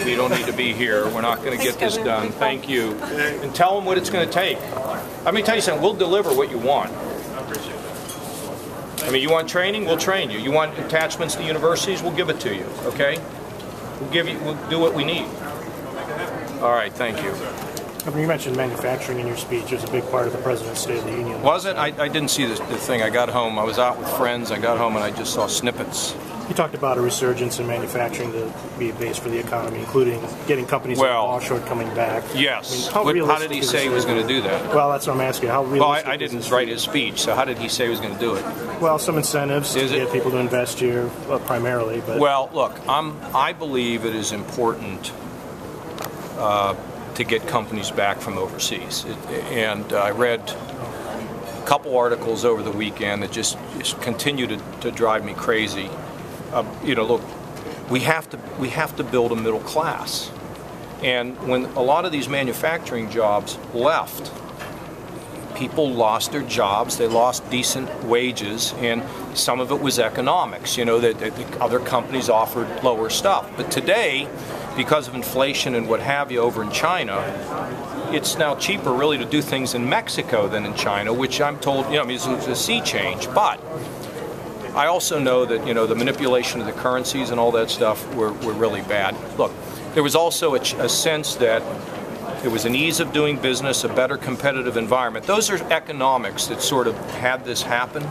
You don't need to be here. We're not going to get this done. Thank you. And tell them what it's going to take. Let me tell you something. We'll deliver what you want. I appreciate that. I mean, you want training? We'll train you. You want attachments to universities? We'll give it to you. Okay? We'll do what we need. All right. Thank you. Governor, you mentioned manufacturing in your speech. It was a big part of the President's State of the Union. Was it? I didn't see the thing. I got home. I was out with friends. I got home and I just saw snippets. You talked about a resurgence in manufacturing to be a base for the economy, including getting companies like offshore coming back. Yes. I mean, how did he say he was going to do that? Well, that's what I'm asking. How realistic? Well, I didn't write his speech, so how did he say he was going to do it? Well, some incentives to get people to invest here, primarily. But well, look, I believe it is important to get companies back from overseas. And I read a couple articles over the weekend that just continue to drive me crazy. You know, look, we have to build a middle class. And when a lot of these manufacturing jobs left, people lost their jobs, they lost decent wages, and some of it was economics, you know, that other companies offered lower stuff. But today, because of inflation and what have you over in China, it's now cheaper really to do things in Mexico than in China, which I'm told, you know, I mean, it's a sea change. But I also know that, you know, the manipulation of the currencies and all that stuff were really bad. Look, there was also a sense that there was an ease of doing business, a better competitive environment. Those are economics that sort of had this happen.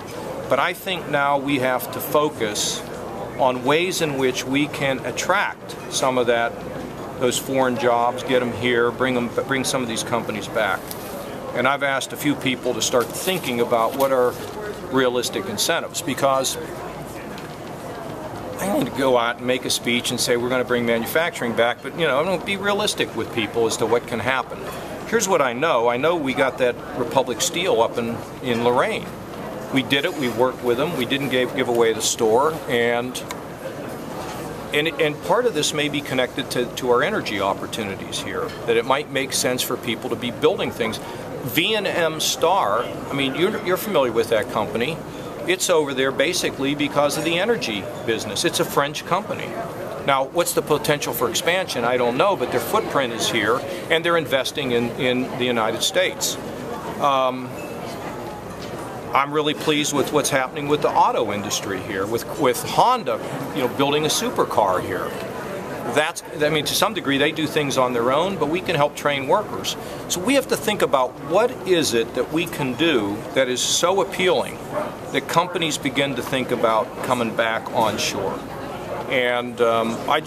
But I think now we have to focus on ways in which we can attract some of those foreign jobs, get them here, bring some of these companies back. And I've asked a few people to start thinking about what are realistic incentives, because I don't want to go out and make a speech and say we're going to bring manufacturing back, but, you know, I don't be realistic with people as to what can happen. Here's what I know. I know we got that Republic Steel up in Lorraine. We did it. We worked with them. We didn't give away the store, and part of this may be connected to our energy opportunities here. That it might make sense for people to be building things. V&M Star. I mean, you're familiar with that company. It's over there basically because of the energy business. It's a French company. Now, what's the potential for expansion? I don't know, but their footprint is here, and they're investing in the United States. I'm really pleased with what's happening with the auto industry here, with Honda, you know, building a supercar here. I mean, to some degree, they do things on their own, but we can help train workers. So we have to think about what is it that we can do that is so appealing that companies begin to think about coming back onshore. And I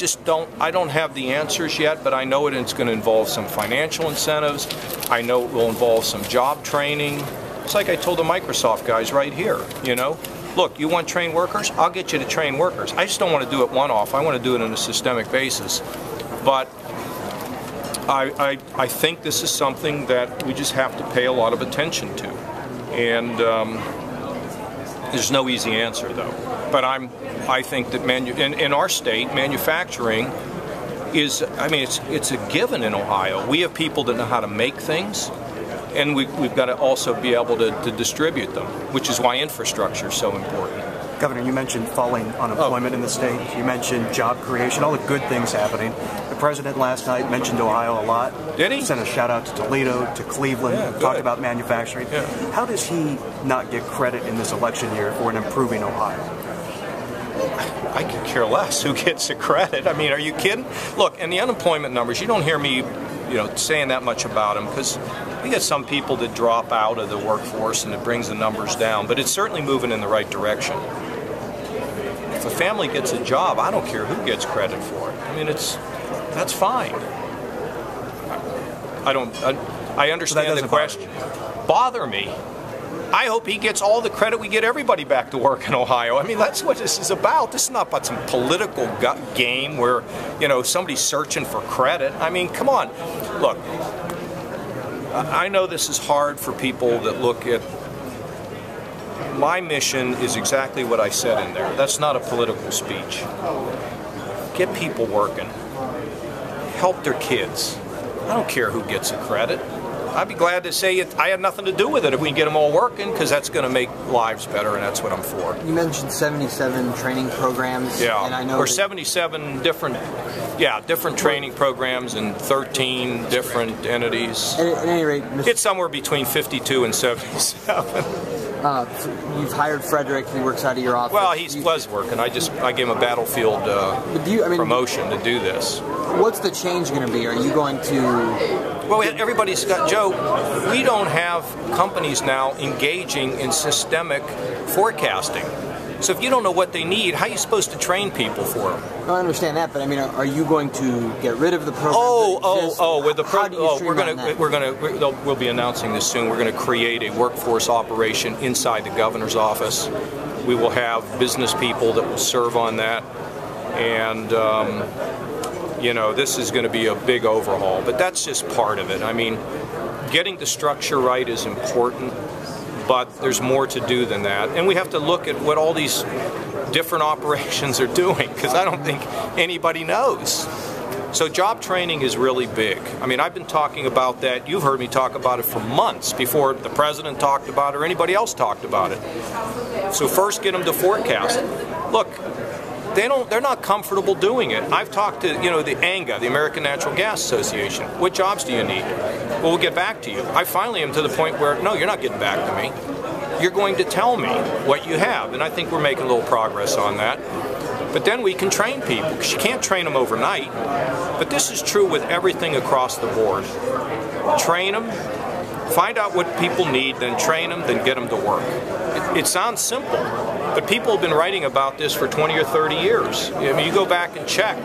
don't have the answers yet, but I know it's going to involve some financial incentives. I know it will involve some job training. It's like I told the Microsoft guys right here, you know. Look, you want trained workers? I'll get you to train workers. I just don't want to do it one-off. I want to do it on a systemic basis. But I think this is something that we just have to pay a lot of attention to. And there's no easy answer, though. But I think that in our state, manufacturing is, I mean, it's a given in Ohio. We have people that know how to make things. And we've got to also be able to distribute them, which is why infrastructure is so important. Governor, you mentioned falling unemployment in the state. You mentioned job creation, all the good things happening. The president last night mentioned Ohio a lot. Did he? Sent a shout out to Toledo, to Cleveland, talked about manufacturing. Yeah. How does he not get credit in this election year for an improving Ohio? I could care less who gets the credit. I mean, are you kidding? Look, and the unemployment numbers, you don't hear me, you know, saying that much about them, because we get some people that drop out of the workforce and it brings the numbers down, but it's certainly moving in the right direction. If a family gets a job, I don't care who gets credit for it. I mean, that's fine. I understand the question. Bother me. I hope he gets all the credit. We get everybody back to work in Ohio. I mean, that's what this is about. This is not about some political game where, you know, somebody's searching for credit. I mean, come on. Look, I know this is hard for people that look at. My mission is exactly what I said in there. That's not a political speech. Get people working. Help their kids. I don't care who gets the credit. I'd be glad to say I had nothing to do with it if we can get them all working, because that's going to make lives better, and that's what I'm for. You mentioned 77 training programs. Yeah, and I know or 77 different training programs in 13 different entities. At any rate, it's somewhere between 52 and 77. You've hired Frederick. He works out of your office. Well, he was working. I gave him a battlefield promotion to do this. What's the change going to be? Are you going to? Well, everybody's got, Joe, we don't have companies now engaging in systemic forecasting. So if you don't know what they need, how are you supposed to train people for them? I understand that, but I mean, are you going to get rid of the program? We'll be announcing this soon. We're going to create a workforce operation inside the governor's office. We will have business people that will serve on that, and this is going to be a big overhaul. But that's just part of it. I mean, getting the structure right is important, but there's more to do than that. And we have to look at what all these different operations are doing, because I don't think anybody knows. So job training is really big. I mean, I've been talking about that. You've heard me talk about it for months before the president talked about it or anybody else talked about it. So first get them to forecast. Look, they're not comfortable doing it. I've talked to, the ANGA, the American Natural Gas Association. What jobs do you need? Well, we'll get back to you. I finally am to the point where, no, you're not getting back to me. You're going to tell me what you have. And I think we're making a little progress on that. But then we can train people, because you can't train them overnight. But this is true with everything across the board. Train them, find out what people need, then train them, then get them to work. It sounds simple, but people have been writing about this for 20 or 30 years. I mean, you go back and check.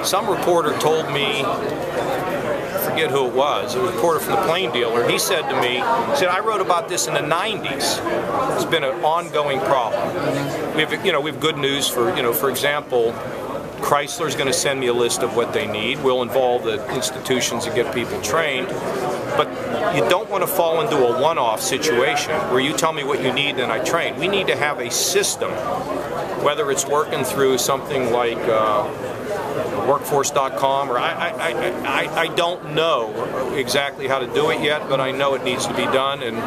Some reporter told me, I forget who it was a reporter from the Plain Dealer. He said to me, I wrote about this in the 90s. It's been an ongoing problem. We have good news for example, Chrysler's going to send me a list of what they need. We'll involve the institutions to get people trained. But you don't want to fall into a one-off situation where you tell me what you need and I train. We need to have a system, whether it's working through something like workforce.com, or I don't know exactly how to do it yet, but I know it needs to be done, and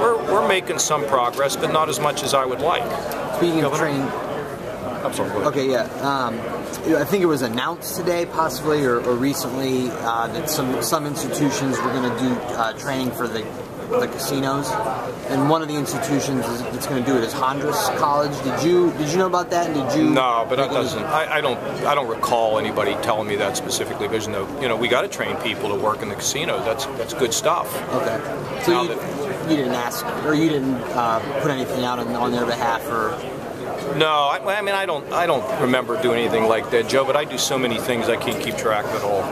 we're making some progress, but not as much as I would like. Speaking of training, I'm sorry. Okay, yeah. I think it was announced today, possibly, or recently, that some institutions were going to do training for the casinos, and one of the institutions that's going to do it is Hondros College. Did you know about that? And did you? No, but that doesn't. I don't recall anybody telling me that specifically. There's no. We got to train people to work in the casinos. That's good stuff. Okay. So you didn't ask, or you didn't put anything out on their behalf, or? No, I don't remember doing anything like that, Joe. But I do so many things I can't keep track of it all.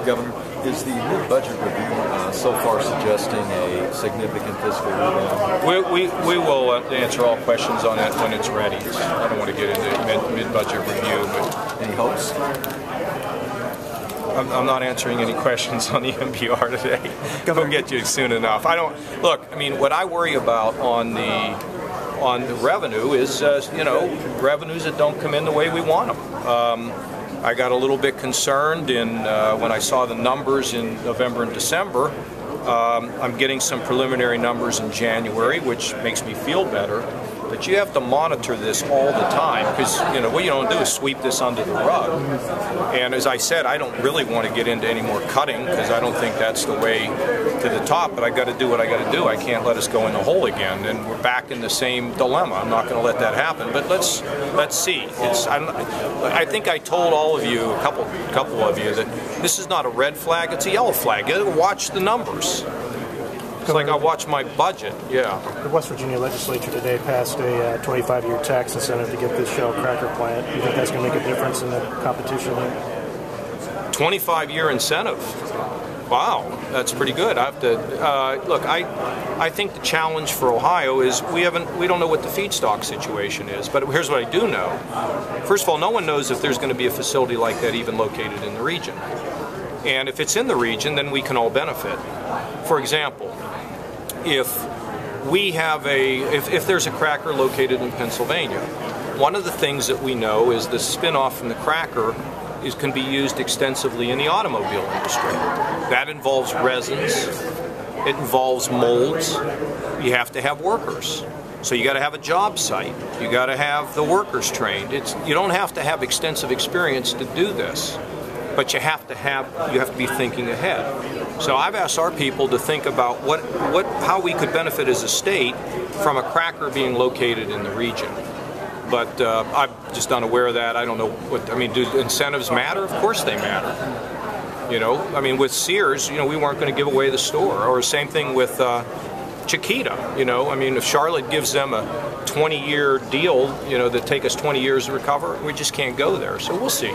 Governor, is the new budget review so far suggesting a significant fiscal rebound? We will answer all questions on that when it's ready. I don't want to get into mid-budget review, but any hopes? I'm not answering any questions on the MBR today. We'll get you soon enough. What I worry about on the revenue is, revenues that don't come in the way we want them. I got a little bit concerned when I saw the numbers in November and December. I'm getting some preliminary numbers in January, which makes me feel better. But you have to monitor this all the time, because what you don't do is sweep this under the rug. And as I said, I don't really want to get into any more cutting, because I don't think that's the way to the top. But I got to do what I got to do. I can't let us go in the hole again, and we're back in the same dilemma. I'm not going to let that happen. But let's see. I think I told all of you, a couple of you, that this is not a red flag. It's a yellow flag. You gotta watch the numbers. It's like I watch my budget, yeah. The West Virginia legislature today passed a 25-year tax incentive to get this Shell cracker plant. Do you think that's going to make a difference in the competition? 25-year incentive? Wow, that's pretty good. I have to look. I think the challenge for Ohio is we don't know what the feedstock situation is. But here's what I do know. First of all, no one knows if there's going to be a facility like that even located in the region. And if it's in the region, then we can all benefit. For example, if there's a cracker located in Pennsylvania, one of the things that we know is the spin-off from the cracker can be used extensively in the automobile industry. That involves resins, it involves molds. You have to have workers. So you got to have a job site. You got to have the workers trained. You don't have to have extensive experience to do this, but you have to be thinking ahead. So I've asked our people to think about how we could benefit as a state from a cracker being located in the region. But I'm just unaware of that. I don't know do incentives matter? Of course they matter. You know, I mean, with Sears, we weren't going to give away the store. Or same thing with Chiquita. You know, I mean, if Charlotte gives them a 20-year deal, that take us 20 years to recover, we just can't go there. So we'll see.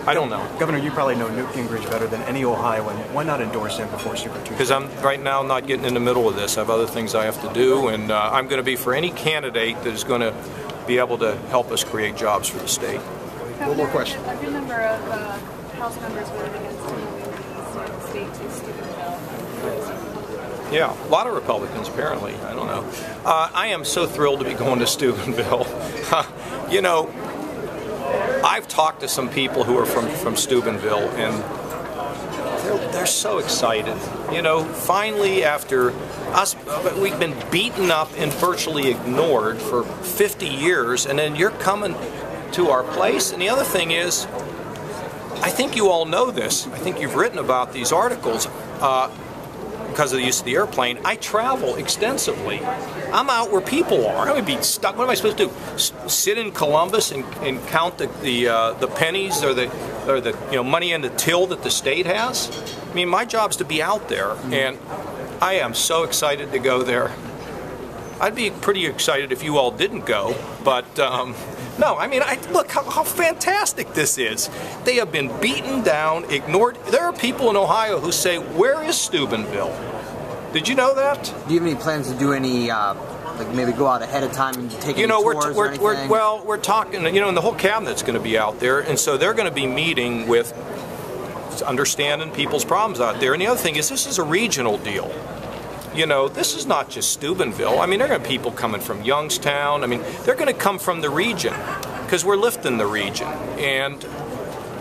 I don't know. Governor, you probably know Newt Gingrich better than any Ohioan. Why not endorse him before Super Tuesday? Because I'm right now not getting in the middle of this. I have other things I have to do, and I'm going to be for any candidate that is going to be able to help us create jobs for the state. One more question. A good number of House members voted against moving the state to Steubenville. Yeah, a lot of Republicans apparently. I don't know. I am so thrilled to be going to Steubenville. I've talked to some people who are from Steubenville, and they're so excited. Finally, after us, we've been beaten up and virtually ignored for 50 years, and then you're coming to our place. And the other thing is, I think you all know this. I think you've written about these articles because of the use of the airplane. I travel extensively. I'm out where people are. I'm going to be stuck. What am I supposed to do? Sit in Columbus and count the pennies or the money in the till that the state has? I mean, my job's to be out there, and I am so excited to go there. I'd be pretty excited if you all didn't go, but no, I mean, look how fantastic this is. They have been beaten down, ignored. There are people in Ohio who say, "Where is Steubenville?" Did you know that? Do you have any plans to do any, like maybe go out ahead of time and take any tours or anything? We're talking, and the whole cabinet's going to be out there, and so they're going to be meeting with understanding people's problems out there. And the other thing is, this is a regional deal. This is not just Steubenville. I mean, there are going to be people coming from Youngstown. I mean, they're going to come from the region because we're lifting the region. And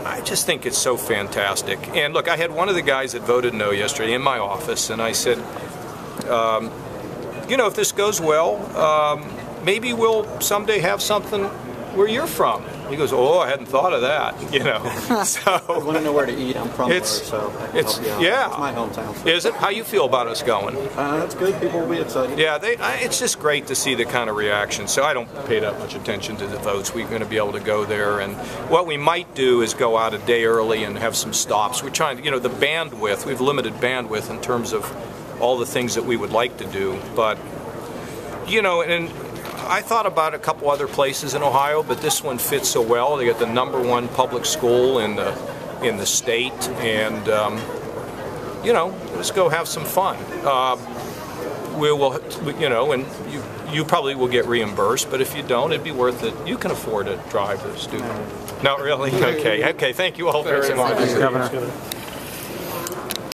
I just think it's so fantastic. And look, I had one of the guys that voted no yesterday in my office, and I said, if this goes well, maybe we'll someday have something where you're from. He goes, "Oh, I hadn't thought of that." So I want to know where to eat. I'm from there, so I can help you out. Yeah, it's my hometown. So. Is it? How you feel about us going? That's good. People will be excited. Yeah, it's just great to see the kind of reaction. So I don't pay that much attention to the votes. We're going to be able to go there, and what we might do is go out a day early and have some stops. We're trying to, the bandwidth. We've limited bandwidth in terms of all the things that we would like to do, but and I thought about a couple other places in Ohio, but this one fits so well. They got the #1 public school in the state, and let's go have some fun. We will, and you probably will get reimbursed, but if you don't, it'd be worth it. You can afford to drive to Steubenville. No, really? Okay. Thank you all very much. Thanks, Governor.